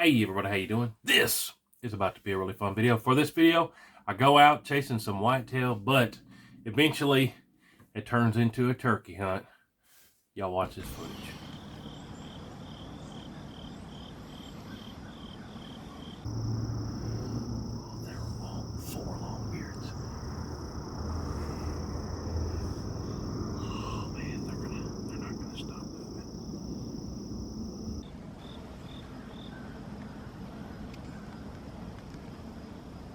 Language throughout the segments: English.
Hey everybody, how you doing? This is about to be a really fun video. For this video, I go out chasing some whitetail, but eventually it turns into a turkey hunt. Y'all watch this footage. They're all 4 long beards. Oh man, they're not gonna stop moving.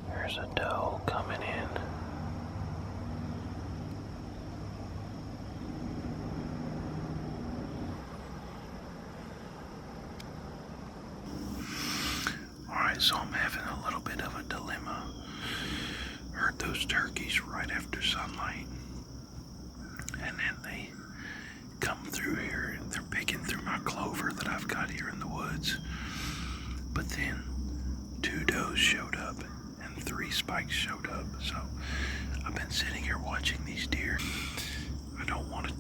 There's a doe coming in. Alright, so I'm having a little bit of a dilemma. Heard those turkeys right after sunlight. And then they come through here and they're picking through my clover that I've got here in the woods. But then 2 does showed up and 3 spikes showed up. So I've been sitting here watching these deer. I don't want to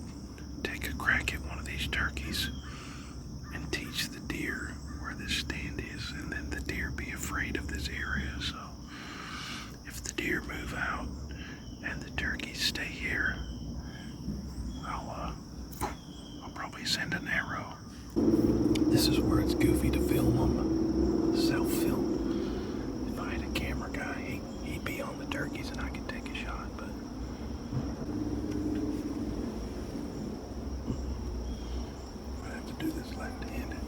take a crack at one of these turkeys and teach the deer where this stand is, and then the deer be afraid of this area. So if the deer move out and the turkeys stay here, I'll probably send an arrow. This is where it's goofy to film them. Self-film. If I had a camera guy, he'd be on the turkeys and I could take a shot, but I have to do this left-handed.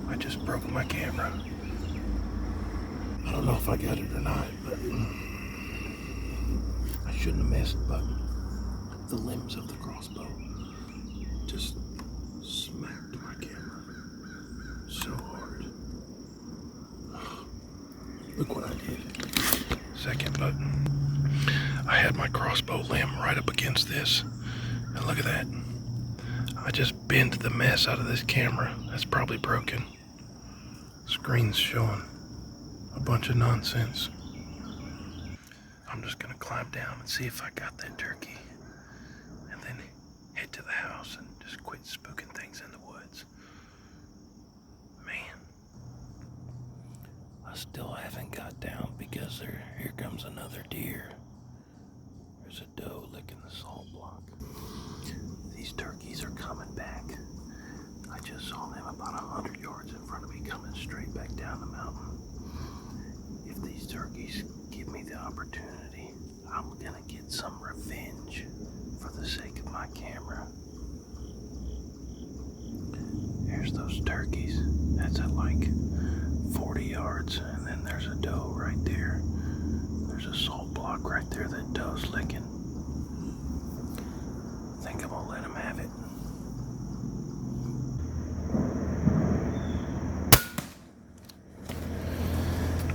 I just broke my camera. I don't know if I got it or not, but I shouldn't have missed, but the limbs of the crossbow just smacked my camera so hard. Look what I did. Second button. I had my crossbow limb right up against this, and look at that. I just bent the mess out of this camera. That's probably broken. Screen's showing a bunch of nonsense. I'm just gonna climb down and see if I got that turkey, and then head to the house and just quit spooking things in the woods. Man, I still haven't got down because here comes another deer. There's a doe licking the salt block. These turkeys are coming back. I just saw them about 100 yards in front of me coming straight back down the mountain. If these turkeys give me the opportunity, I'm gonna get some revenge for the sake of my camera. Here's those turkeys. That's at like 40 yards, and then there's a doe right there. There's a salt block right there that doe's licking. I think I'm gonna let him have it.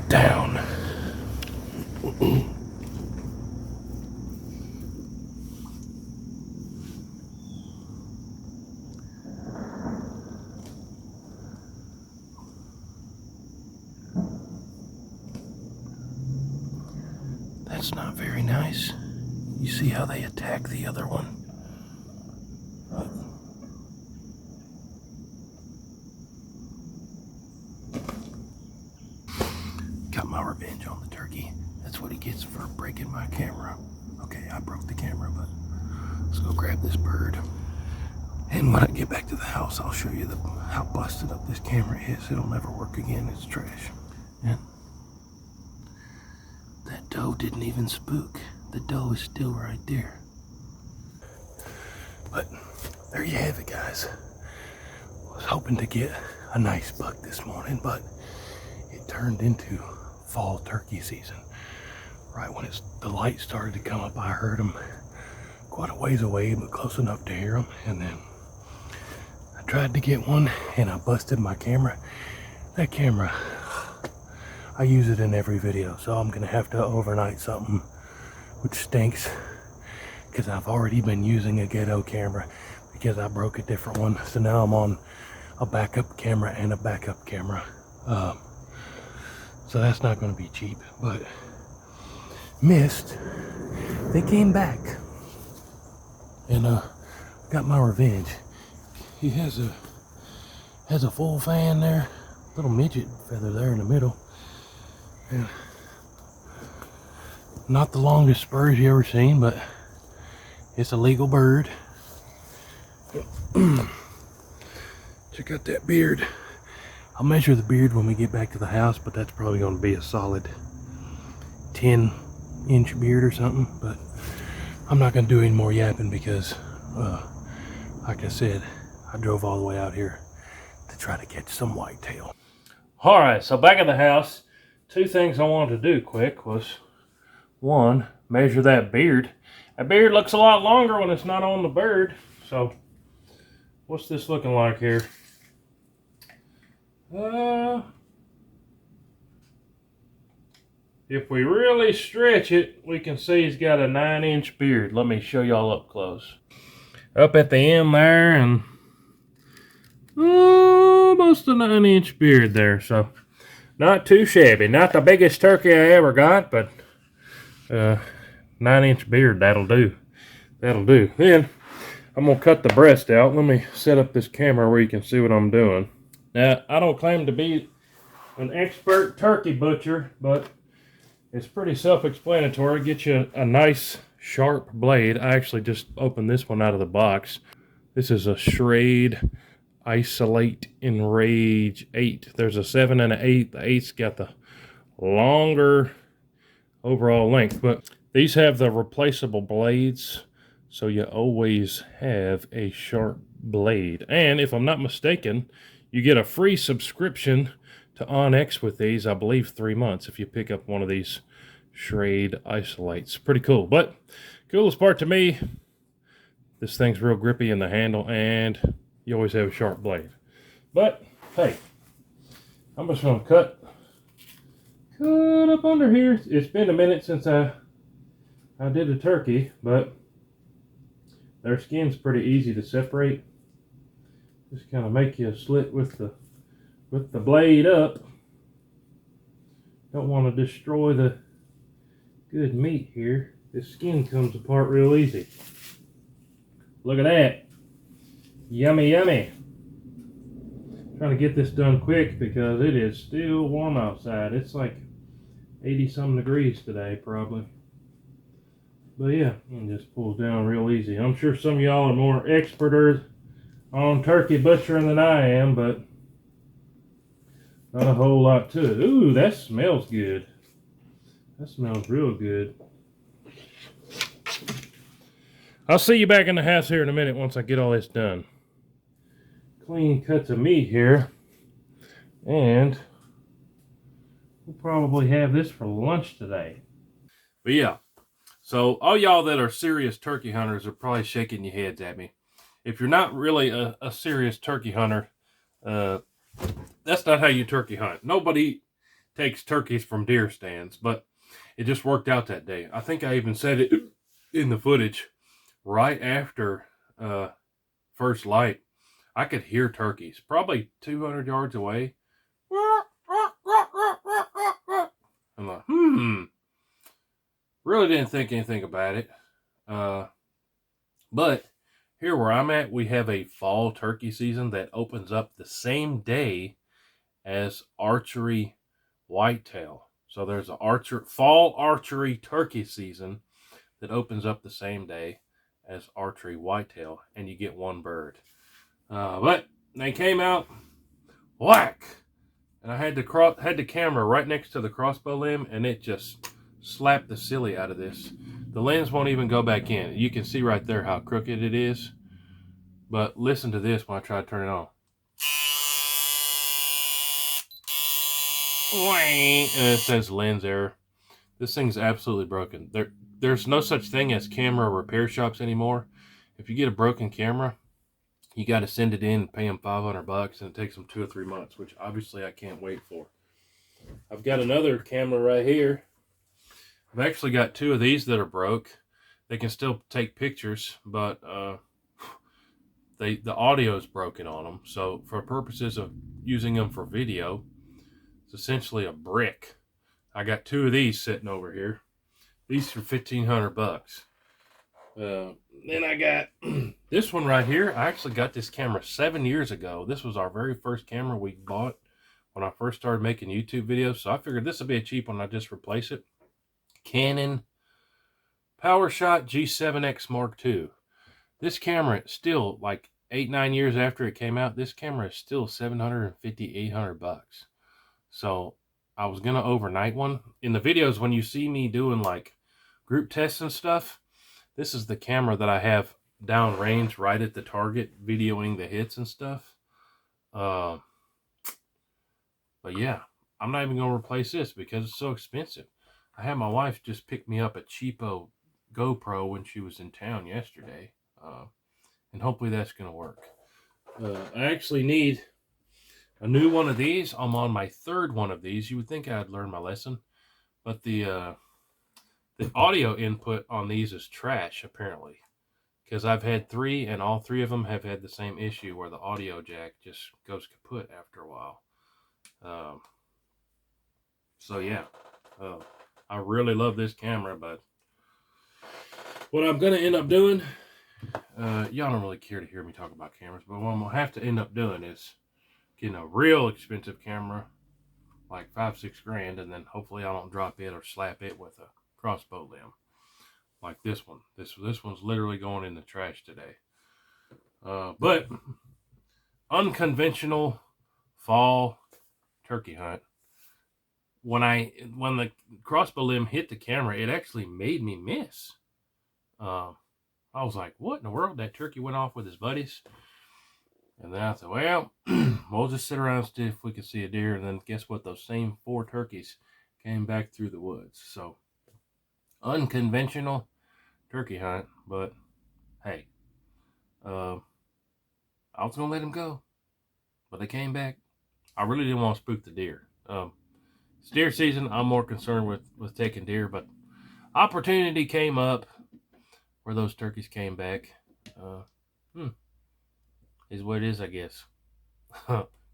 Down. That's not very nice. You see how they attack the other one? Got my revenge on the turkey. That's what he gets for breaking my camera. Okay, I broke the camera, but let's go grab this bird. And when I get back to the house, I'll show you how busted up this camera is. It'll never work again. It's trash. And that doe didn't even spook. The doe is still right there. But there you have it, guys. I was hoping to get a nice buck this morning, but it turned into fall turkey season. Right when the light started to come up, I heard them quite a ways away, but close enough to hear them. And then I tried to get one, and I busted my camera. That camera, I use it in every video, so I'm gonna have to overnight something, which stinks, because I've already been using a ghetto camera because I broke a different one. So now I'm on a backup camera and a backup camera. So that's not going to be cheap, but missed. They came back and got my revenge. He has a full fan there, little midget feather there in the middle, and not the longest spurs you ever seen, but it's a legal bird. Check out that beard. I'll measure the beard when we get back to the house, but that's probably going to be a solid 10-inch beard or something. But I'm not going to do any more yapping because, like I said, I drove all the way out here to try to catch some whitetail. All right, so back at the house, two things I wanted to do quick was, one, measure that beard. That beard looks a lot longer when it's not on the bird. So, what's this looking like here? If we really stretch it, we can see he's got a 9-inch beard. Let me show y'all up close. Up at the end there, and almost a 9-inch beard there. So, not too shabby. Not the biggest turkey I ever got, but 9-inch beard, that'll do. That'll do. Then, I'm going to cut the breast out. Let me set up this camera where you can see what I'm doing. Now, I don't claim to be an expert turkey butcher, but it's pretty self-explanatory. Get you a nice sharp blade. I actually just opened this one out of the box. This is a Schrade Isolate Enrage 8. There's a 7 and an 8. The 8's got the longer overall length, but these have the replaceable blades, so you always have a sharp blade. And if I'm not mistaken, you get a free subscription to Onyx with these, I believe 3 months, if you pick up one of these Schrade Isolates. Pretty cool. But coolest part to me, this thing's real grippy in the handle, and you always have a sharp blade. But hey, I'm just gonna cut up under here. It's been a minute since I did a turkey, but their skin's pretty easy to separate. Just kind of make you a slit with the blade up. Don't want to destroy the good meat here. This skin comes apart real easy. Look at that. Yummy, yummy. Trying to get this done quick because it is still warm outside. It's like 80-some degrees today, probably. But yeah, it just pulls down real easy. I'm sure some of y'all are more expert on turkey butchering than I am, but not a whole lot to it. Ooh, that smells good. That smells real good. I'll see you back in the house here in a minute once I get all this done. Clean cuts of meat here. And we'll probably have this for lunch today. But yeah, so all y'all that are serious turkey hunters are probably shaking your heads at me. If you're not really a serious turkey hunter, that's not how you turkey hunt. Nobody takes turkeys from deer stands, but it just worked out that day. I think I even said it in the footage. Right after first light, I could hear turkeys, probably 200 yards away. I'm like, really didn't think anything about it. But here where I'm at, we have a fall turkey season that opens up the same day as archery whitetail. So there's a fall archery turkey season that opens up the same day as archery whitetail, and you get one bird. But they came out, whack, and I had the camera right next to the crossbow limb, and it just slapped the silly out of this. The lens won't even go back in. You can see right there how crooked it is. But listen to this when I try to turn it on. And it says lens error. This thing's absolutely broken. There's no such thing as camera repair shops anymore. If you get a broken camera, you got to send it in and pay them $500, and it takes them 2 or 3 months, which obviously I can't wait for. I've got another camera right here. I've actually got 2 of these that are broke. They can still take pictures, but the audio is broken on them. So for purposes of using them for video, It's essentially a brick. I got 2 of these sitting over here. These for $1,500. Then I got this one right here. I actually got this camera 7 years ago. This was our very first camera we bought when I first started making YouTube videos. So I figured this would be a cheap one. I just replace it. Canon PowerShot G7X Mark II. This camera still, like 8-9 years after it came out, this camera is still $750, $800. So I was gonna overnight one. In the videos, when you see me doing like group tests and stuff, this is the camera that I have downrange right at the target, videoing the hits and stuff. But yeah, I'm not even gonna replace this because it's so expensive. I had my wife just pick me up a cheapo GoPro when she was in town yesterday. And hopefully that's gonna work. I actually need a new one of these. I'm on my 3rd one of these. You would think I'd learned my lesson, but the audio input on these is trash apparently, because I've had 3 and all 3 of them have had the same issue where the audio jack just goes kaput after a while. So yeah, I really love this camera, but what I'm gonna end up doing, y'all don't really care to hear me talk about cameras, but what I'm gonna have to end up doing is getting a real expensive camera, like $5-6 grand, and then hopefully I don't drop it or slap it with a crossbow limb like this one. This one's literally going in the trash today. But unconventional fall turkey hunt. When the crossbow limb hit the camera, it actually made me miss. I was like, what in the world? That turkey went off with his buddies. And then I thought, well, we'll just sit around and see if we can see a deer. And then guess what? Those same 4 turkeys came back through the woods. So, unconventional turkey hunt. But, hey, I was going to let them go. But they came back. I really didn't want to spook the deer. It's deer season. I'm more concerned with taking deer. But opportunity came up where those turkeys came back. Is what it is, I guess.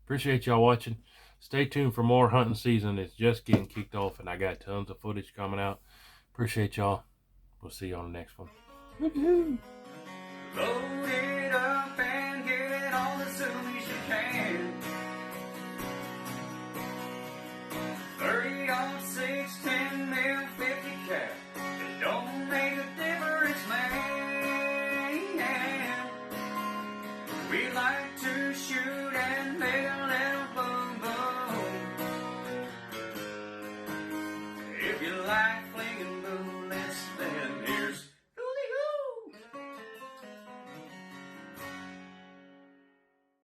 Appreciate y'all watching. Stay tuned for more hunting season. It's just getting kicked off, and I got tons of footage coming out. Appreciate y'all. We'll see you on the next one. Load it up and get it on as soon as you can. 30-06, 10 mil, 50 cal. It don't make a difference, man. We like to shoot and make a little boom boom. If you like